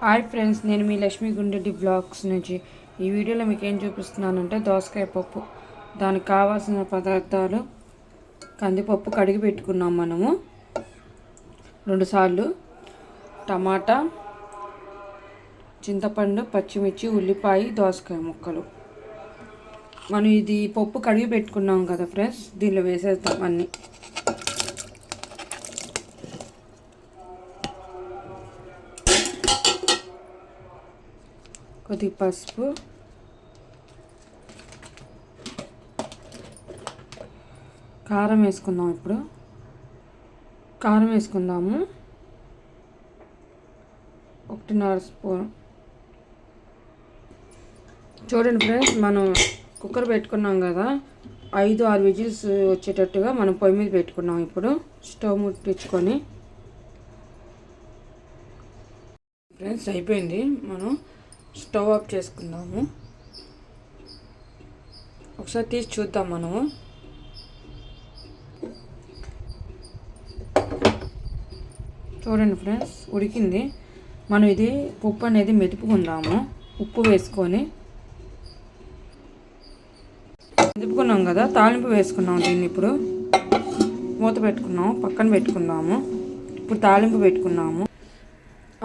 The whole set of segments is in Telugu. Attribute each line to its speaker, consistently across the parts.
Speaker 1: హాయ్ ఫ్రెండ్స్, నేను మీ లక్ష్మీ గుండెడ్డి బ్లాగ్స్ నుంచి ఈ వీడియోలో మీకు ఏం చూపిస్తున్నానంటే దోసకాయ పప్పు. దానికి కావాల్సిన పదార్థాలు: కందిపప్పు కడిగి పెట్టుకున్నాం మనము 2 సార్లు, టమాటా, చింతపండు, పచ్చిమిర్చి, ఉల్లిపాయ, దోసకాయ ముక్కలు. మనం ఇది పప్పు కడిగి పెట్టుకున్నాం కదా ఫ్రెండ్స్, దీనిలో వేసేద్దాం అన్నీ. కొద్ది పసుపు, కారం వేసుకుందాం. ఇప్పుడు కారం వేసుకుందాము 1.5 స్పూన్. చూడండి ఫ్రెండ్స్, మనం కుక్కర్ పెట్టుకున్నాం కదా, 5-6 విజిల్స్ వచ్చేటట్టుగా మనం పొయ్యి మీద పెట్టుకున్నాం. ఇప్పుడు స్టవ్ ముట్టించుకొని ఫ్రెండ్స్ అయిపోయింది. మనం స్టవ్ ఆఫ్ చేసుకుందాము. ఒకసారి తీసి చూద్దాం మనము. చూడండి ఫ్రెండ్స్, ఉడికింది. మనం ఇది పప్పు అనేది మెదుపుకుందాము. ఉప్పు వేసుకొని మెదుపుకున్నాం కదా, తాలింపు వేసుకున్నాం. దీన్ని ఇప్పుడు మూత పెట్టుకున్నాము, పక్కన పెట్టుకుందాము. ఇప్పుడు తాలింపు పెట్టుకున్నాము.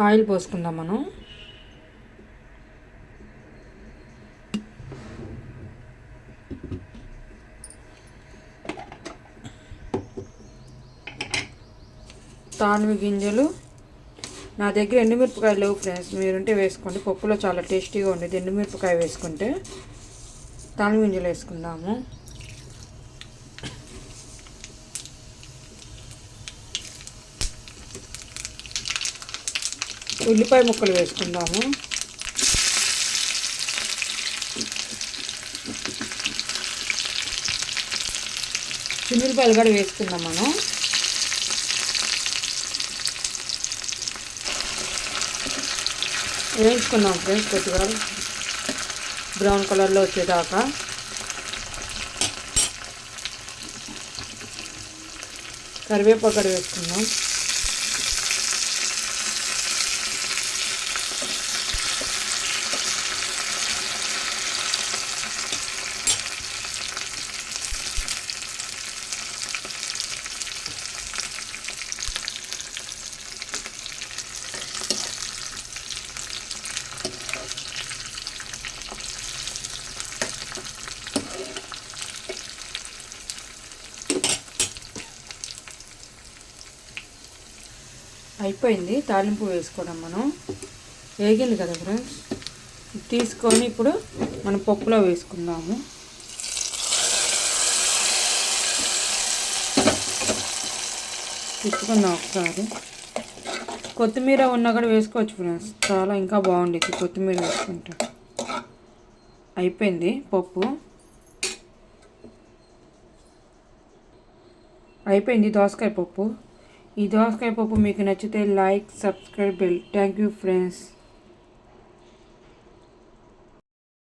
Speaker 1: ఆయిల్ పోసుకుందాం మనం. తాలింపు గింజలు, నా దగ్గర ఎండుమిరపకాయలు లేవు ఫ్రెండ్స్, మీరుంటే వేసుకోండి. పప్పులో చాలా టేస్టీగా ఉండేది ఎండుమిరపకాయ వేసుకుంటే. తాలింపు గింజలు వేసుకుందాము. ఉల్లిపాయ ముక్కలు వేసుకుందాము. చిన్నులపాయలు కూడా వేసుకుందాం మనం. వేయించుకుందాం ఫ్రెండ్స్, కొద్దిగా బ్రౌన్ కలర్లో వచ్చేదాకా. కరివేపాకు కూడా వేసుకుందాం. అయిపోయింది తాలింపు వేసుకోవడం. మనం వేగింది కదా ఫ్రెండ్స్, తీసుకొని ఇప్పుడు మనం పప్పులో వేసుకుందాము. తిప్పుకుందాం ఒకసారి. కొత్తిమీర ఉన్నా కూడా వేసుకోవచ్చు ఫ్రెండ్స్, చాలా ఇంకా బాగుండేది కొత్తిమీర వేసుకుంటే. అయిపోయింది పప్పు, అయిపోయింది దోసకాయ పప్పు. ఈ దోసకాయ పప్పు మీకు నచ్చితే like, subscribe, bell. Thank you friends.